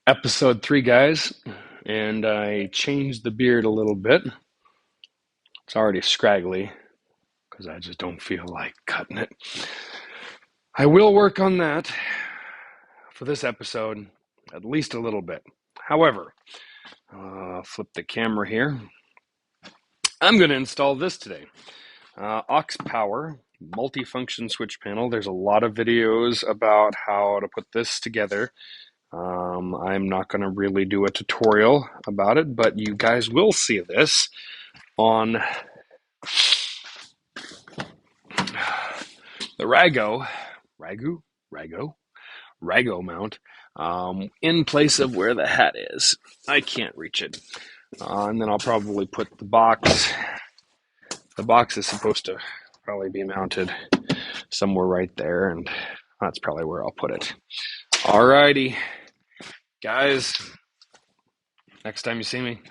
Episode 3, guys, and I changed the beard a little bit. It's already scraggly because I just don't feel like cutting it. I will work on that for this episode, at least a little bit. However, flip the camera here. I'm going to install this today. Auxpower multifunction switch panel. There's a lot of videos about how to put this together. I'm not going to really do a tutorial about it, but you guys will see this on the Rago mount, in place of where the hat is. I can't reach it. And then I'll probably put the box. The box is supposed to probably be mounted somewhere right there, and that's probably where I'll put it. Alrighty, guys, next time you see me,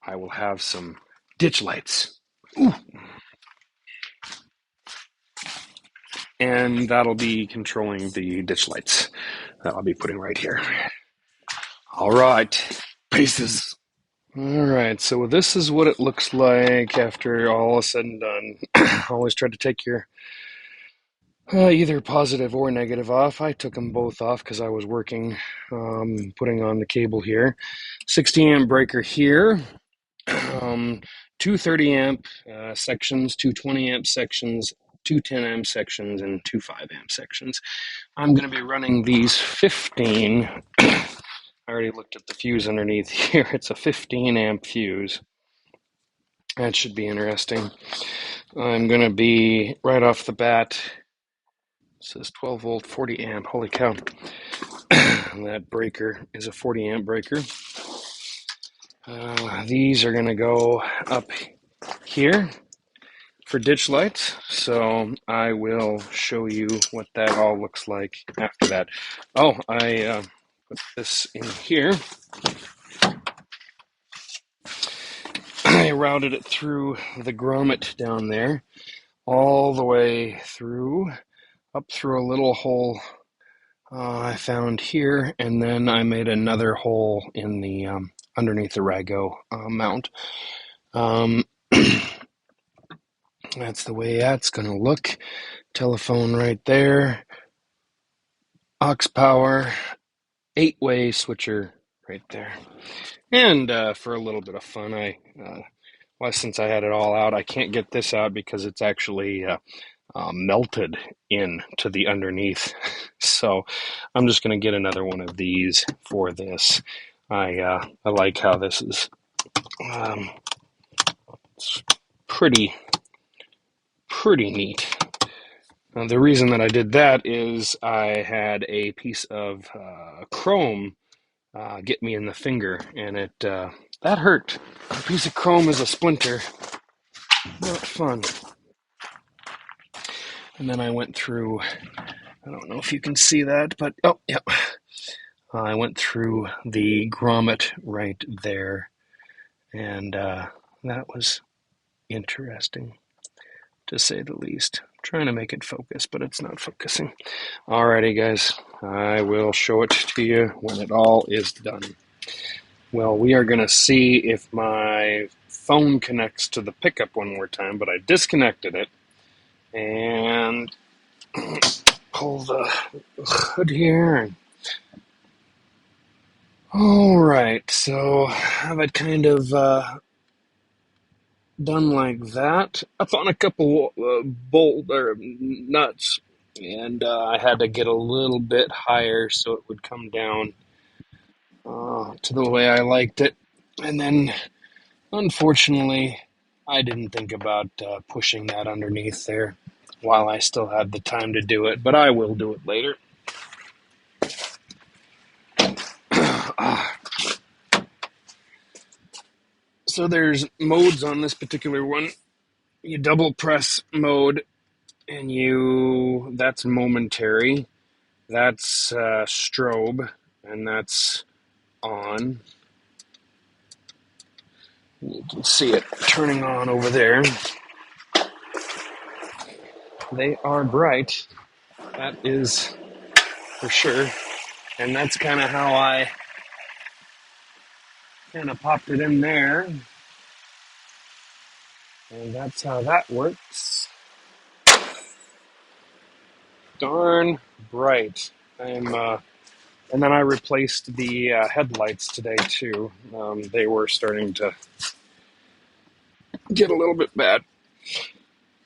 I will have some ditch lights. Ooh. And that'll be controlling the ditch lights that I'll be putting right here. All right, pieces. All right, so this is what it looks like after all is said and done. Always try to take your either positive or negative off. I took them both off because I was working, putting on the cable here. 60 amp breaker here. Two 30 amp sections, two 20 amp sections, two 10 amp sections, and two 5 amp sections. I'm going to be running these 15. I already looked at the fuse underneath here. It's a 15 amp fuse. That should be interesting. I'm going to be, right off the bat, it says 12 volt, 40 amp. Holy cow. That breaker is a 40 amp breaker. These are going to go up here for ditch lights, so I will show you what that all looks like after that. Oh, I put this in here. I routed it through the grommet down there, all the way through, up through a little hole I found here, and then I made another hole in the underneath the Rago mount. That's the way that's going to look. Telephone right there. Auxpower 8-way switcher right there. And for a little bit of fun, since I had it all out, I can't get this out because it's actually melted into the underneath. So I'm just going to get another one of these for this. I like how this is. It's pretty neat. The reason that I did that is I had a piece of chrome get me in the finger, and that hurt. A piece of chrome is a splinter. Not fun. And then I went through, I don't know if you can see that, but oh, yeah. I went through the grommet right there, and that was interesting, to say the least. I'm trying to make it focus, but it's not focusing. Alrighty, guys, I will show it to you when it all is done. Well, we are going to see if my phone connects to the pickup one more time, but I disconnected it, and pull the hood here. And all right, so have it kind of done like that, up on a couple bolt or nuts, and I had to get a little bit higher so it would come down to the way I liked it. And then, unfortunately, I didn't think about pushing that underneath there while I still had the time to do it, but I will do it later. So there's modes on this particular one. You double press mode, and that's momentary. That's strobe, and that's on. You can see it turning on over there. They are bright. That is for sure. And that's kind of how I kind of popped it in there, and that's how that works. Darn bright. And then I replaced the headlights today too. They were starting to get a little bit bad.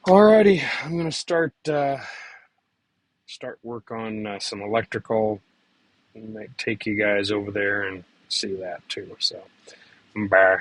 Alrighty, I'm gonna start work on some electrical. I might take you guys over there and see that too. So, bye.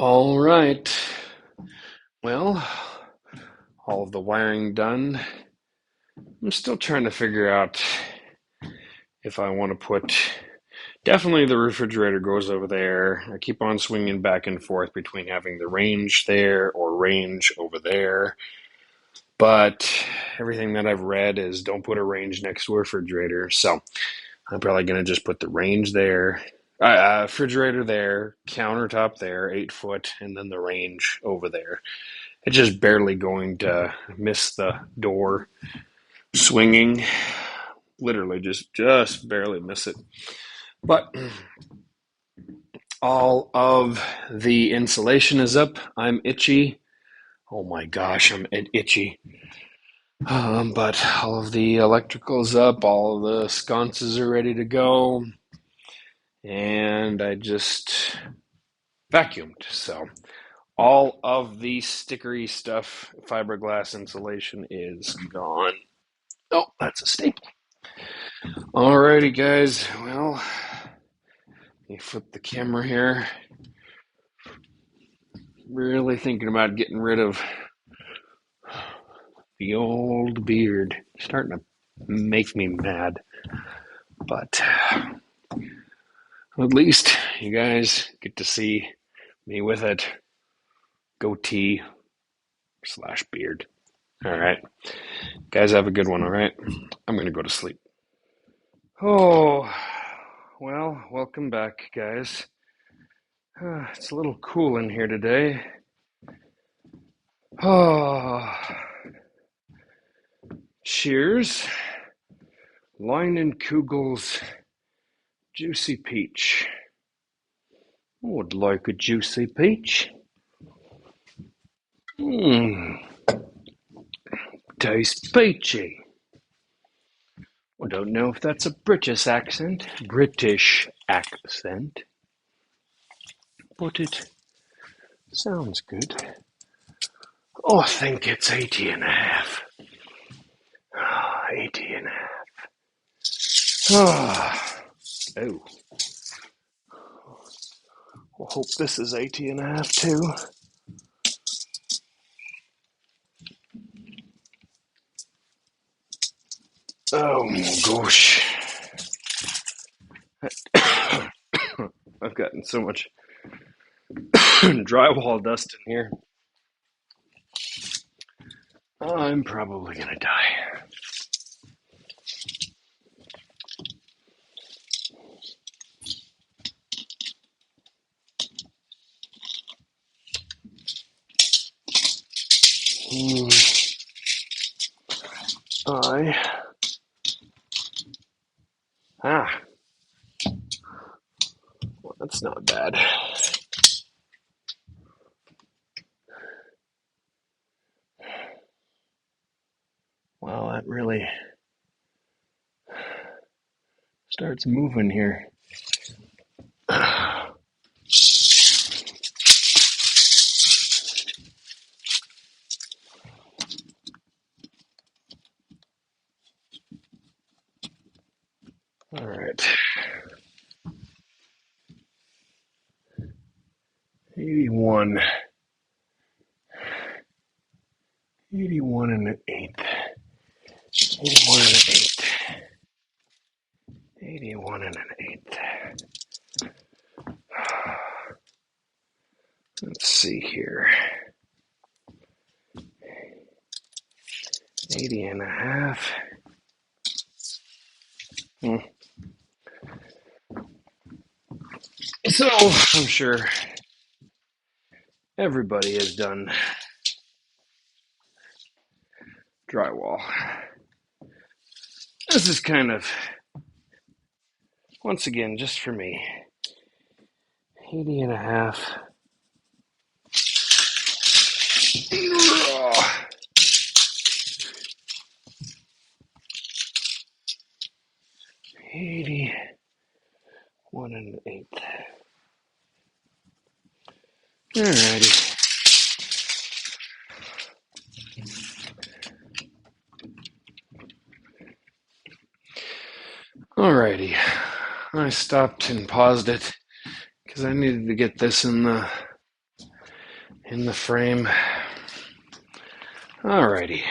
All right. Well, all of the wiring done. I'm still trying to figure out if I want to put. Definitely the refrigerator goes over there. I keep on swinging back and forth between having the range there or range over there. But everything that I've read is don't put a range next to a refrigerator. So I'm probably going to just put the range there, refrigerator there, countertop there, 8 foot, and then the range over there. It's just barely going to miss the door swinging. Literally just barely miss it. But all of the insulation is up. I'm itchy. Oh my gosh, I'm itchy. But all of the electrical's up. All of the sconces are ready to go. And I just vacuumed. So all of the stickery stuff, fiberglass insulation is gone. Oh, that's a staple. Alrighty, guys. Well, let me flip the camera here. Really thinking about getting rid of the old beard. Starting to make me mad. But at least you guys get to see me with it. Goatee slash beard. All right. Guys, have a good one, all right? I'm going to go to sleep. Oh, well, welcome back, guys. It's a little cool in here today. Oh, cheers. Kugel's Juicy Peach. Would like a juicy peach. Mmm, tastes peachy. I don't know if that's a British accent, but it sounds good. Oh, I think it's 80 and a half. 80 and a half. Oh. I hope this is 80 and a half too. Oh my gosh. I've gotten so much drywall dust in here. I'm probably gonna die. I well, that's not bad. Wow, that really starts moving here. All right. 81. 81 and an eighth. 81 and an eighth. 81 and an eighth. Let's see here. 80 and a half. So, I'm sure everybody has done drywall. This is kind of, once again, just for me. 80 and a half. 81 and an eighth. Alrighty. Alrighty. I stopped and paused it because I needed to get this in the in the frame. Alrighty,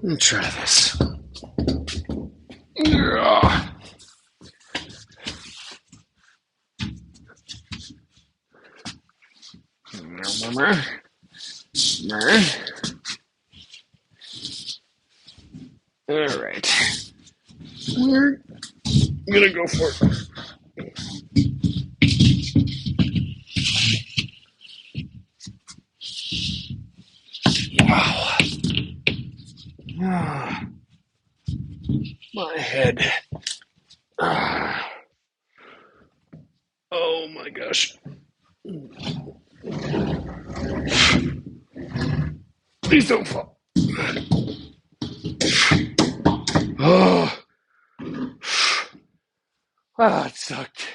let's try this. Alright, we're gonna go for it. Wow. Ah, my head. Ah. Oh my gosh. Please don't fall. Oh, it sucked.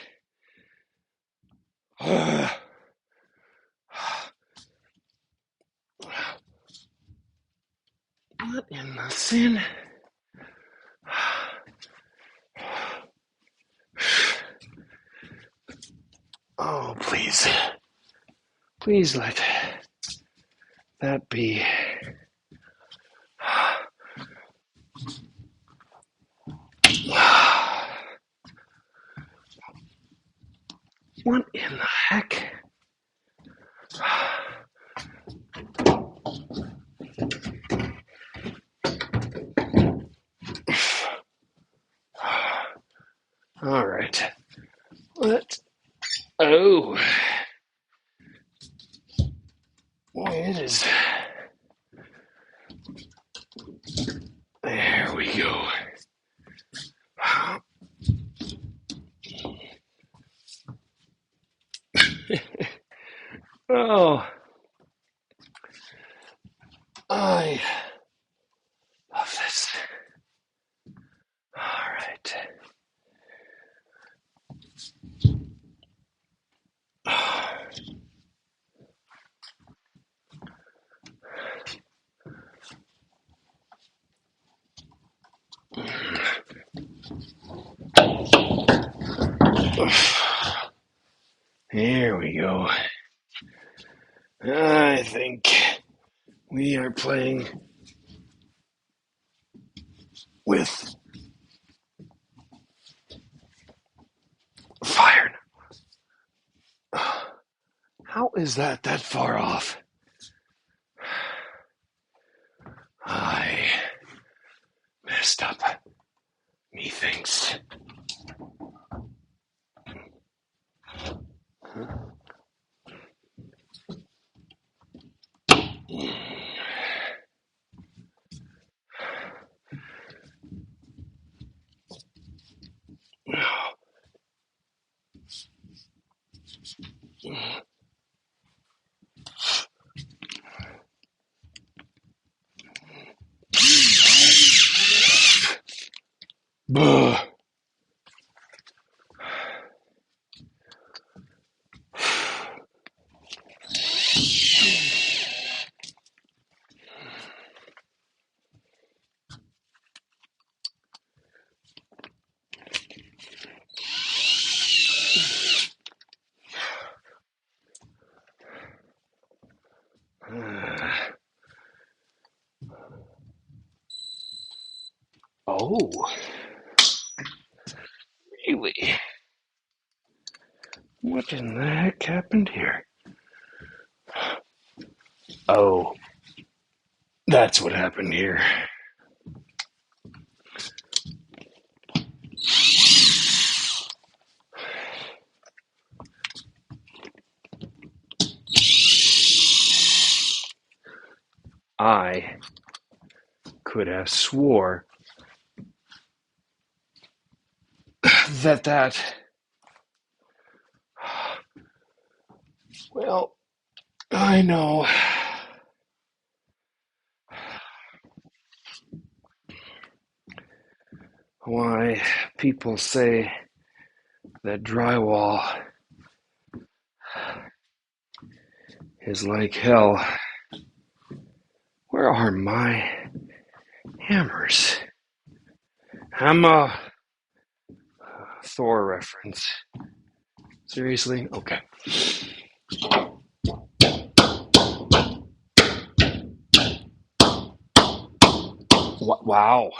What in the sin? Oh, please. Please let that be. What in the heck? All right. What? Oh. Boy, it is. There we go. Oh. I love this. All right. Here we go. I think we are playing with fire. How is that far off? I messed up. Methinks. Buh. Oh, really? What in the heck happened here? Oh, that's what happened here. I could have swore that well, I know why people say that drywall is like hell. Where are my hammers? I'm a Thor reference. Seriously? Okay. Wow.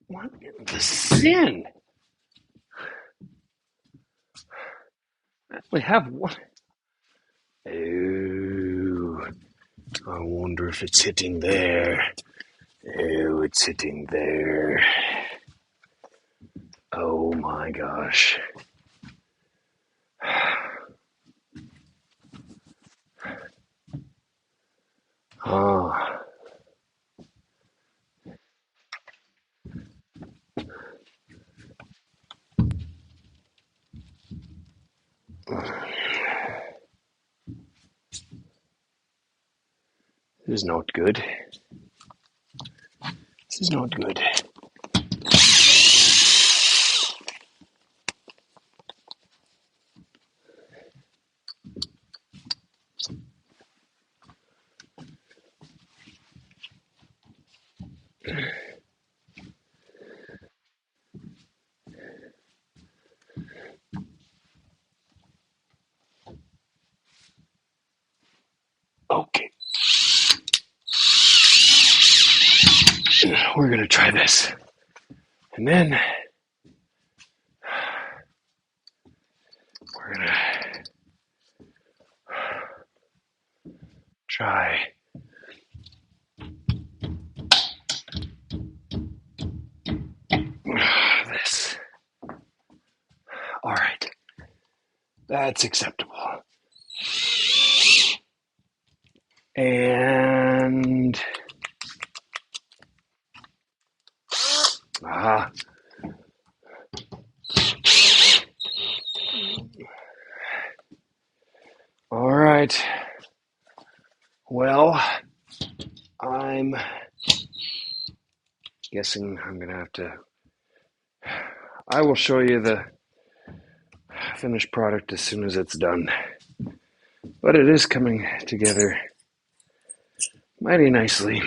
What in the sin? We have one. Oh, I wonder if it's hitting there. Oh, it's hitting there. Oh my gosh. Ah, this is not good. This is not good. Okay, we're gonna try this. And then we're gonna try this. All right, that's acceptable. And ah, all right. Well, I'm guessing I'm gonna have to. I will show you the finished product as soon as it's done. But it is coming together mighty nicely.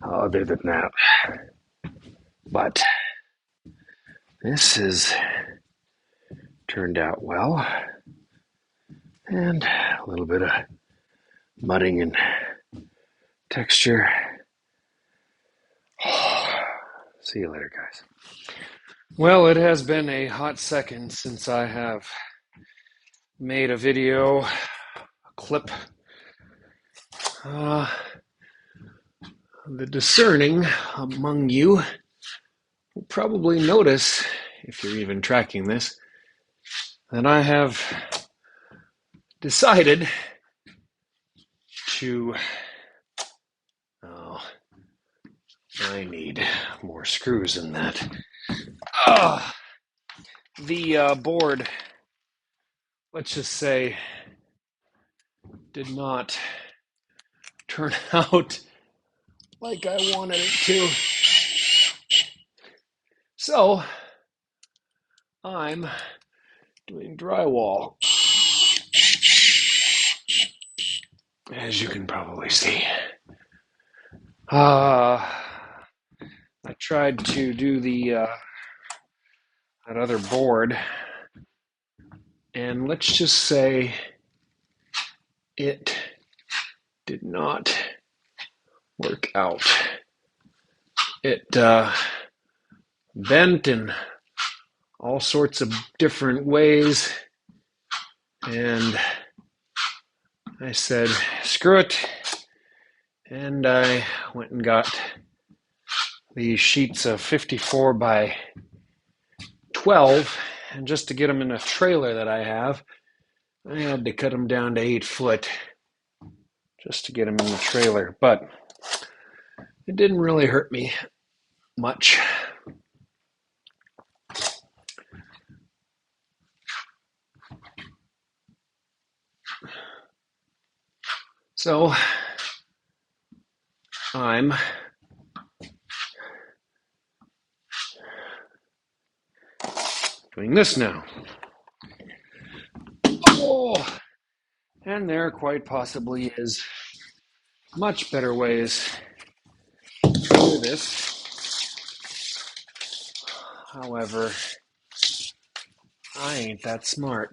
Other than that, but this has turned out well, and a little bit of mudding and texture. See you later, guys. Well, it has been a hot second since I have made a video, a clip. The discerning among you will probably notice, if you're even tracking this, that I have decided to. Oh, I need more screws than that. The board, let's just say, did not turn out like I wanted it to. So, I'm doing drywall, as you can probably see. I tried to do that other board, and let's just say it did not work out. It bent in all sorts of different ways, and I said, screw it, and I went and got these sheets of 54 by 12, and just to get them in a trailer that I have, I had to cut them down to 8 foot just to get them in the trailer, but it didn't really hurt me much. So I'm doing this now. Oh, and there quite possibly is much better ways to do this. However, I ain't that smart.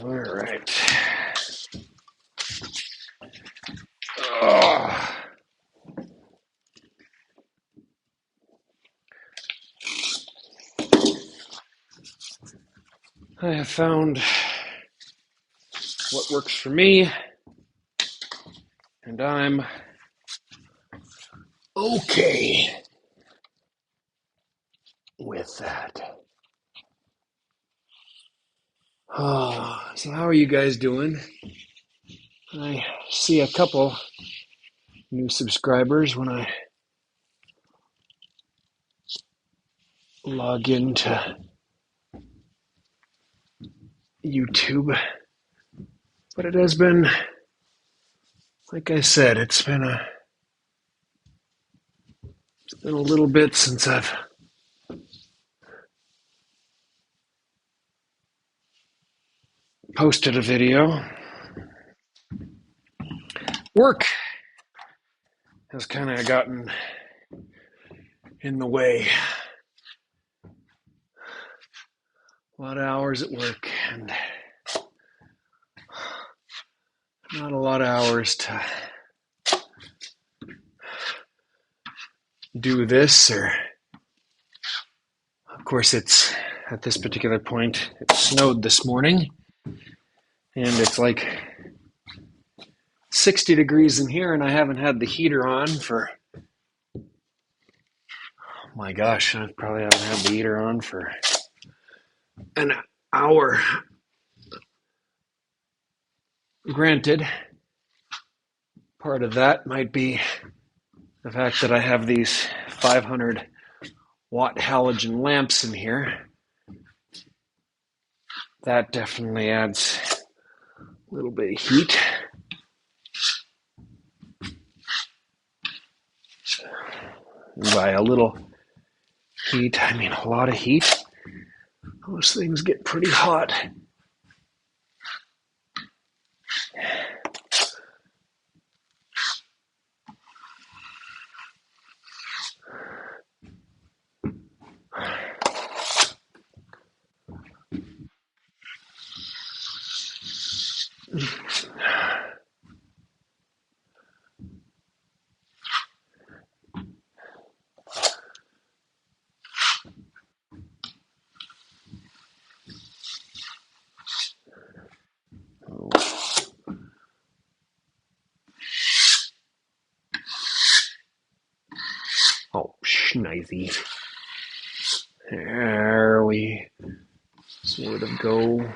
All right. Oh. I have found what works for me, and I'm okay with that. Oh, so how are you guys doing? I see a couple new subscribers when I log into YouTube. But it has been, like I said, it's been a little bit since I've posted a video. Work has kind of gotten in the way. A lot of hours at work and not a lot of hours to do this, or of course it's at this particular point it snowed this morning and it's like 60 degrees in here and I haven't had the heater on for, oh my gosh, I probably haven't had the heater on for an hour. Granted, part of that might be the fact that I have these 500 watt halogen lamps in here. That definitely adds a little bit of heat. And by a little heat, I mean a lot of heat. Those things get pretty hot. Oh, schneezy. There we sort of go.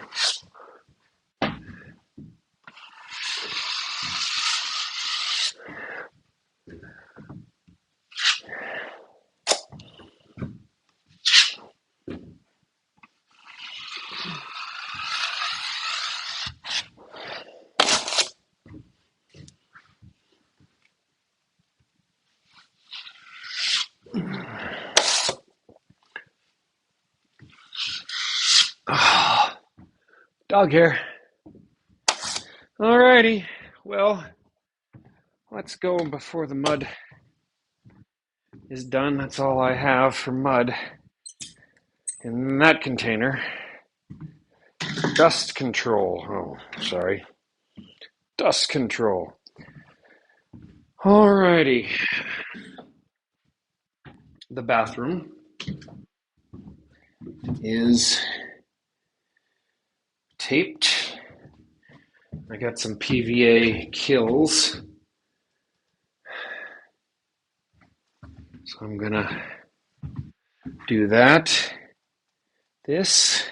Oh, dog hair. Alrighty, well, let's go before the mud is done. That's all I have for mud in that container. Dust control. Oh, sorry. Dust control. Alrighty. The bathroom is taped. I got some PVA kills. So I'm gonna do that. This,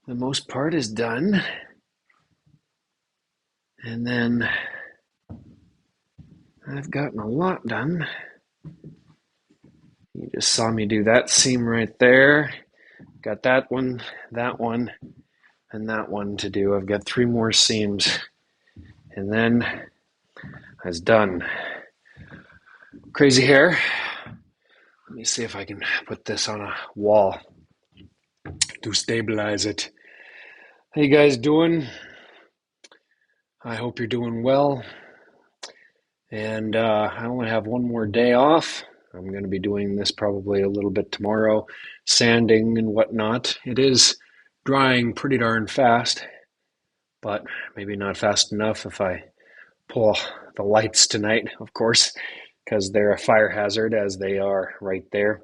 the most part, is done. And then I've gotten a lot done. You just saw me do that seam right there. Got that one, and that one to do. I've got 3 more seams. And then I was done. Crazy hair. Let me see if I can put this on a wall. to stabilize it. How you guys doing? I hope you're doing well. And I only have one more day off. I'm going to be doing this probably a little bit tomorrow, sanding and whatnot. It is drying pretty darn fast, but maybe not fast enough if I pull the lights tonight, of course, because they're a fire hazard as they are right there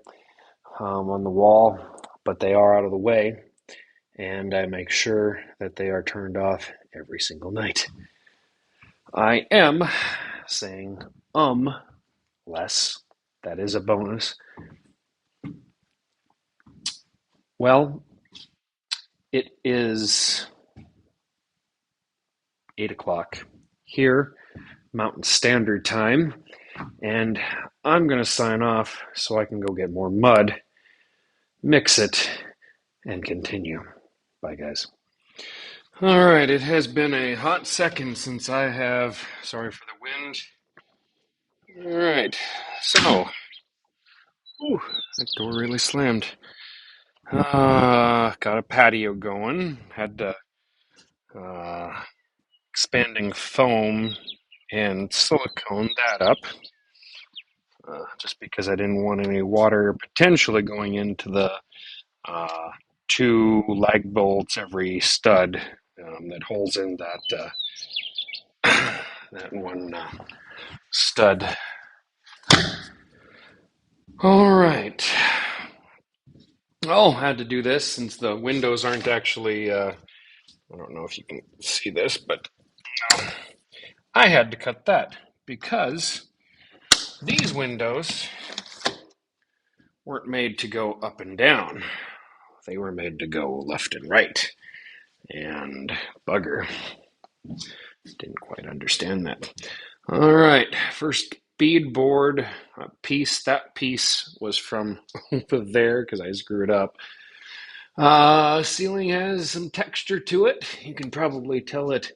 on the wall, but they are out of the way, and I make sure that they are turned off every single night. I am saying less. That is a bonus. Well, it is 8 o'clock here, Mountain Standard Time, and I'm going to sign off so I can go get more mud, mix it, and continue. Bye, guys. All right, it has been a hot second since I have. Sorry for the wind. All right, so. Ooh, that door really slammed. Got a patio going. Had expanding foam and silicone that up, just because I didn't want any water potentially going into the uh, two lag bolts every stud that holds in that one stud. All right. Oh, I had to do this since the windows aren't actually. I don't know if you can see this, but I had to cut that because these windows weren't made to go up and down. They were made to go left and right. And bugger, didn't quite understand that. All right, first beadboard piece. That piece was from over there because I screwed up. Ceiling has some texture to it. You can probably tell it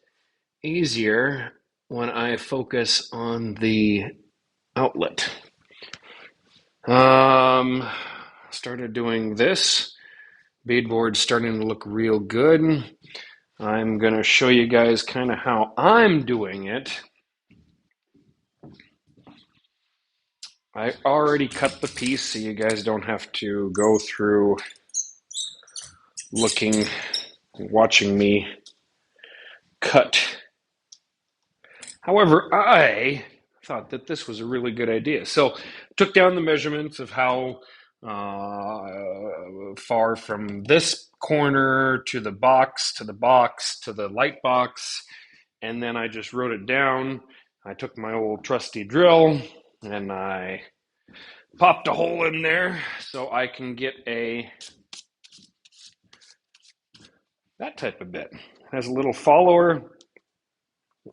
easier when I focus on the outlet. Started doing this. Beadboard's starting to look real good. I'm going to show you guys kind of how I'm doing it. I already cut the piece so you guys don't have to go through looking, watching me cut. However, I thought that this was a really good idea. So took down the measurements of how far from this corner to the box, to the box, to the light box, and then I just wrote it down. I took my old trusty drill and I popped a hole in there so I can get that type of bit. It has a little follower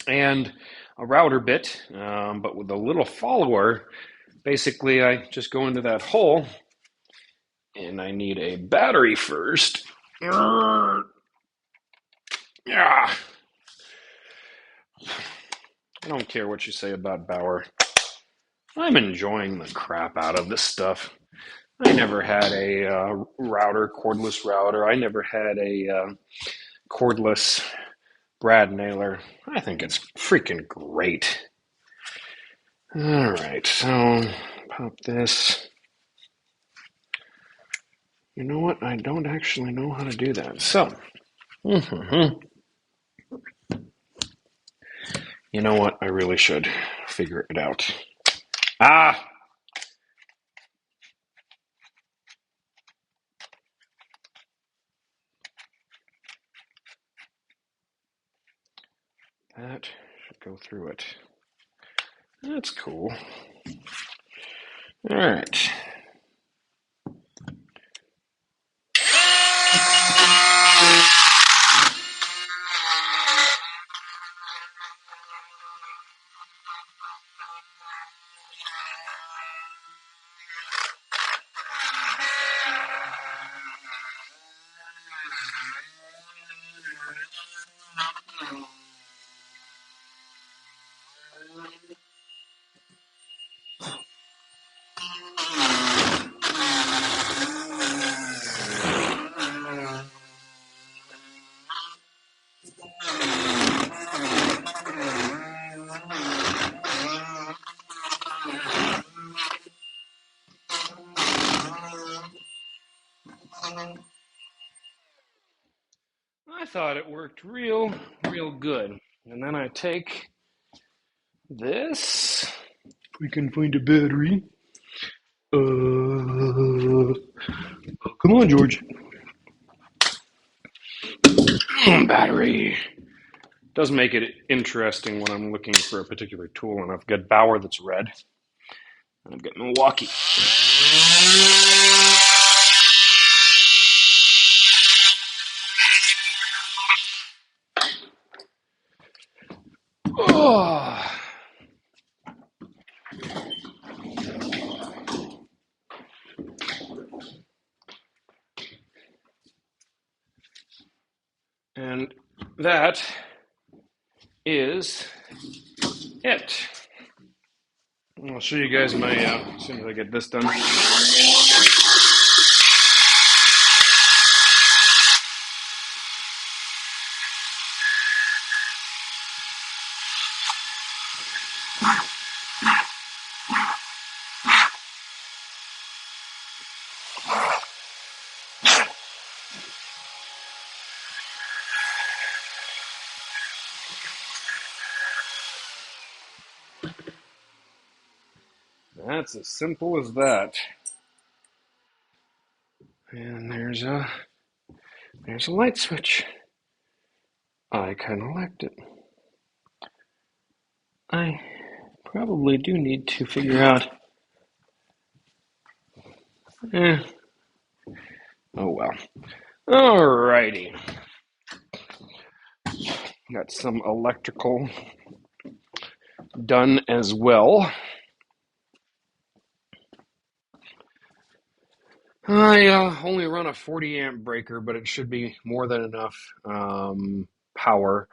and a router bit, but with a little follower, basically I just go into that hole and I need a battery first. Yeah. I don't care what you say about Bauer. I'm enjoying the crap out of this stuff. I never had a cordless router. I never had a cordless brad nailer. I think it's freaking great. All right, so pop this. You know what? I don't actually know how to do that. So, you know what? I really should figure it out. Ah! That should go through it. That's cool. All right. I thought it worked real good. And then I take this. If we can find a battery. Come on, George. Battery. Does make it interesting when I'm looking for a particular tool, and I've got Bauer that's red, and I've got Milwaukee. Oh. And that is it. I'll show you guys my, as soon as I get this done. That's as simple as that. And there's a light switch. I kind of liked it. I probably do need to figure out. Eh. Oh well. Alrighty. Got some electrical done as well. I only run a 40 amp breaker, but it should be more than enough power.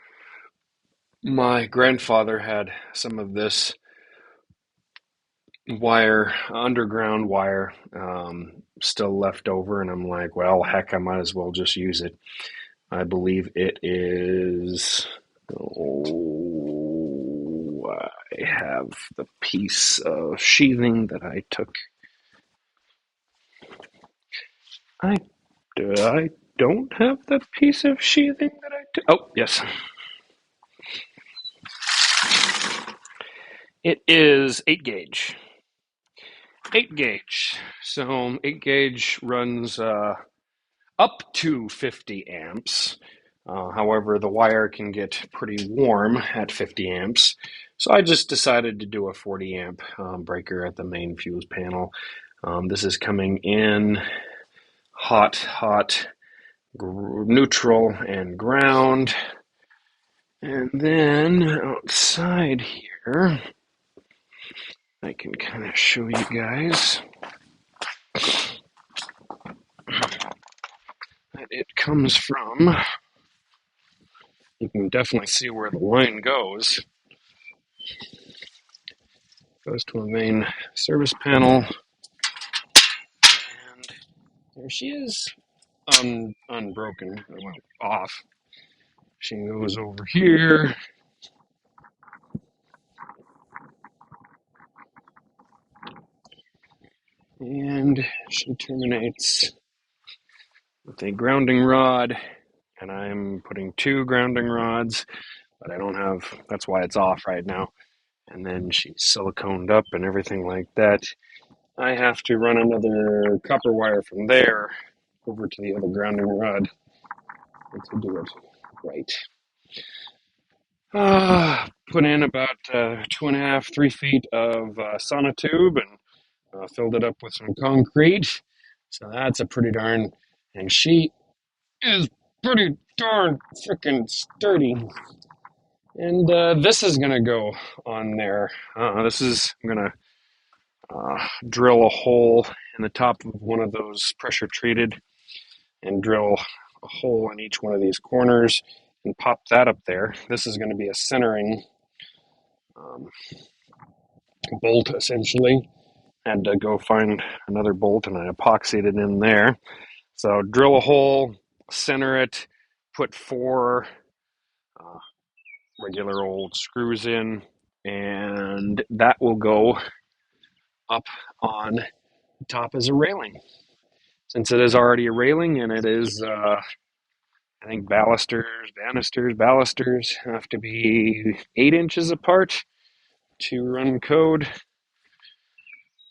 My grandfather had some of this wire, underground wire, still left over, and I'm like, well, heck, I might as well just use it. I believe it is. Oh, I have the piece of sheathing that I took. I don't have the piece of sheathing that I took. Oh, yes. It is 8 gauge. 8 gauge. So 8 gauge runs up to 50 amps. However, the wire can get pretty warm at 50 amps. So I just decided to do a 40 amp breaker at the main fuse panel. This is coming in hot, neutral, and ground. And then outside here, I can kind of show you guys that it comes from. You can definitely see where the line goes. Goes to a main service panel. And there she is, unbroken. It went off. She goes over here. And she terminates with a grounding rod. And I'm putting 2 grounding rods, but I don't have, that's why it's off right now. And then she's siliconed up and everything like that. I have to run another copper wire from there over to the other grounding rod to do it right. Put in about 2.5, 3 feet of sonotube and filled it up with some concrete. So that's a pretty darn, and she is pretty darn freaking sturdy. And this is gonna go on there. I'm gonna drill a hole in the top of one of those pressure treated and drill a hole in each one of these corners and pop that up there. This is going to be a centering bolt essentially. Had to go find another bolt and I epoxied it in there. So drill a hole, center it, put 4 regular old screws in, and that will go up on the top as a railing. since it is already a railing and it is, I think balusters have to be 8 inches apart to run code.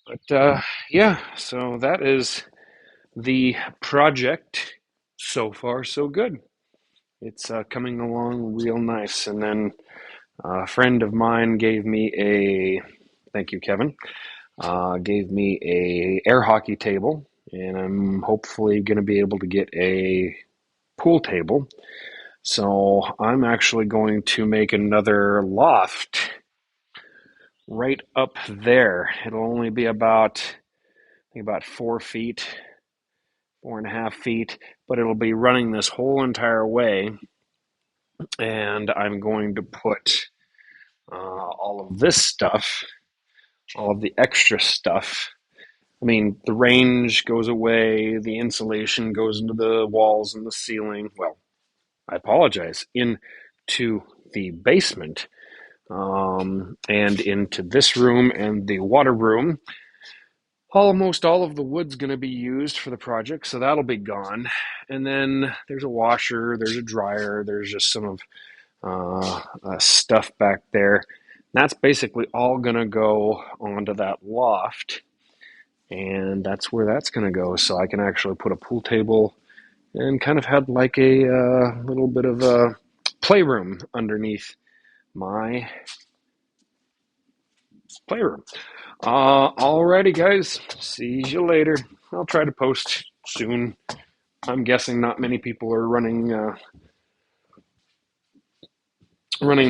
But yeah, so that is the project. So far, so good. It's coming along real nice. And then a friend of mine gave me thank you, Kevin, gave me a air hockey table, and I'm hopefully going to be able to get a pool table. So I'm actually going to make another loft right up there. It'll only be about, I think about 4 feet, 4.5 feet, but it'll be running this whole entire way. And I'm going to put all of this stuff, all of the extra stuff. I mean, the range goes away, the insulation goes into the walls and the ceiling. Well, I apologize, into the basement, and into this room and the water room. Almost all of the wood's going to be used for the project, so that'll be gone. And then there's a washer, there's a dryer, there's just some of stuff back there. That's basically all going to go onto that loft, and that's where that's going to go. So I can actually put a pool table and kind of have like a little bit of a playroom underneath my playroom. Alrighty, guys. See you later. I'll try to post soon. I'm guessing not many people are running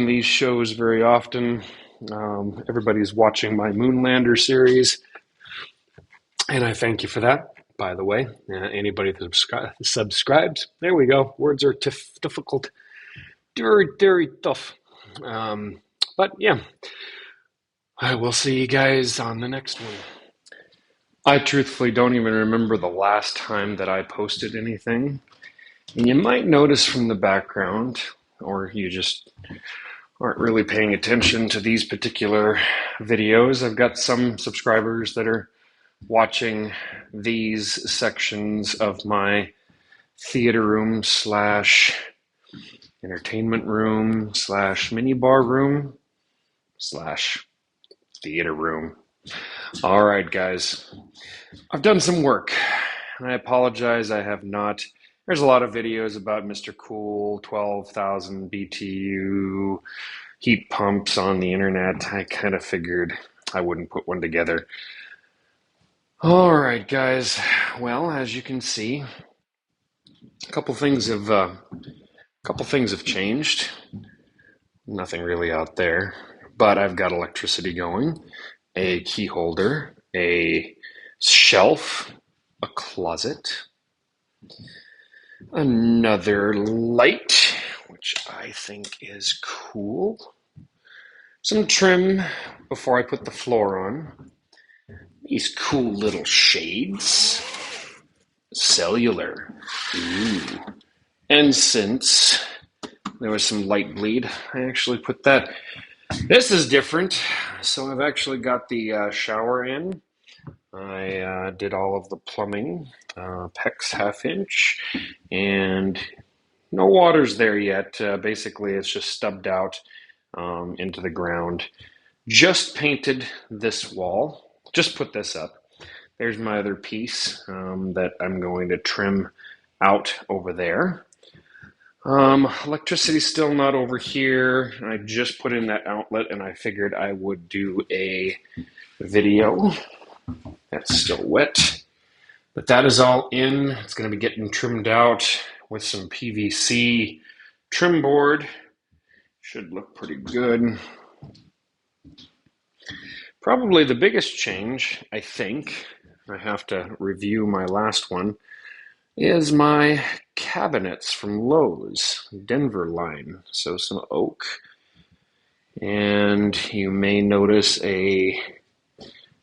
these shows very often. Everybody's watching my Moonlander series, and I thank you for that. By the way, anybody that subscribes, there we go. Words are difficult, very, very tough. But yeah, I will see you guys on the next one. I truthfully don't even remember the last time that I posted anything. And you might notice from the background, or you just aren't really paying attention to these particular videos. I've got some subscribers that are watching these sections of my theater room slash entertainment room slash mini bar room slash theater room. All right, guys. I've done some work, and I apologize I have not. There's a lot of videos about Mr. Cool, 12,000 BTU heat pumps on the internet. I kind of figured I wouldn't put one together. All right, guys. Well, as you can see, a couple things have changed. Nothing really out there, but I've got electricity going, a key holder, a shelf, a closet, another light, which I think is cool, some trim before I put the floor on, these cool little shades, cellular, ooh. And since there was some light bleed, I actually put that. This is different. So I've actually got the shower in. I did all of the plumbing, PEX half-inch, and no water's there yet. Basically, it's just stubbed out into the ground. Just painted this wall. Just put this up. There's my other piece that I'm going to trim out over there. Electricity's still not over here. I just put in that outlet, and I figured I would do a video. That's still wet, but that is all in. It's going to be getting trimmed out with some PVC trim board. Should look pretty good. Probably the biggest change, I think, I have to review my last one, is my cabinets from Lowe's, Denver line. So some oak. And you may notice a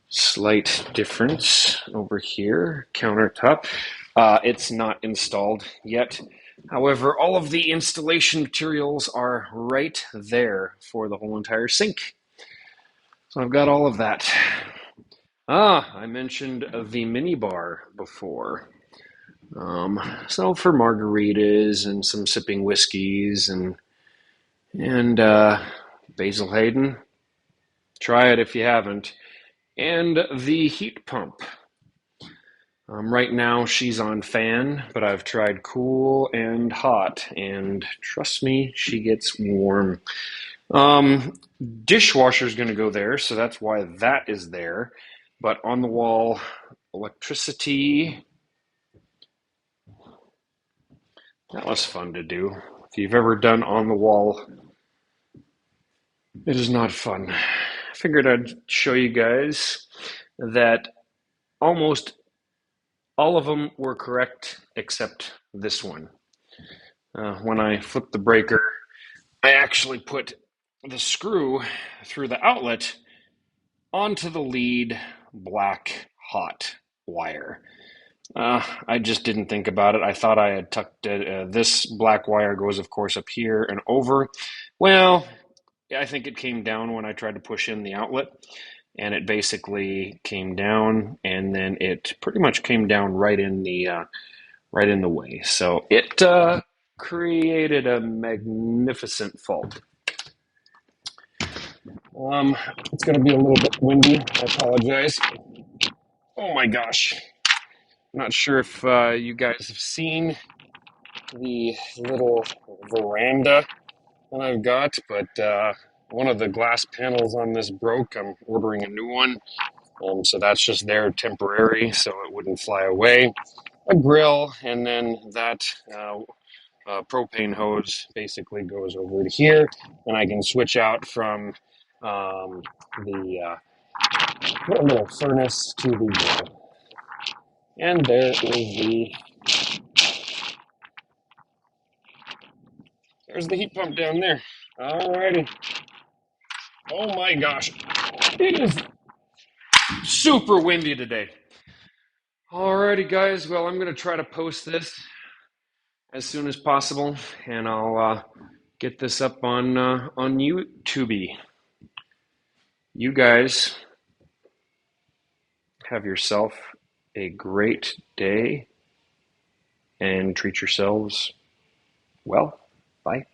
slight difference over here, countertop. It's not installed yet. However, all of the installation materials are right there for the whole entire sink. So I've got all of that. I mentioned the mini bar before. So for margaritas and some sipping whiskeys and Basil Hayden, try it if you haven't. And the heat pump. Right now she's on fan, but I've tried cool and hot, and trust me, she gets warm. Um, Dishwasher's going to go there, so that's why that is there. But on the wall, electricity, that was fun to do. If you've ever done on the wall, it is not fun. I figured I'd show you guys that almost all of them were correct except this one. When I flipped the breaker, I actually put the screw through the outlet onto the lead black hot wire. I just didn't think about it. I thought I had tucked it. This black wire goes, of course, up here and over. Well, I think it came down when I tried to push in the outlet, and it basically came down, and then it pretty much came down right in the way. So it created a magnificent fault. It's going to be a little bit windy. I apologize. Oh my gosh. I'm not sure if you guys have seen the little veranda that I've got, but one of the glass panels on this broke. I'm ordering a new one. So that's just there temporary so it wouldn't fly away. A grill, and then that propane hose basically goes over to here, and I can switch out from the little furnace to the grill. And there's the heat pump down there. Alrighty. Oh my gosh. It is super windy today. Alrighty, guys. Well, I'm going to try to post this as soon as possible, and I'll get this up on YouTube. You guys have yourself a great day and treat yourselves well. Bye.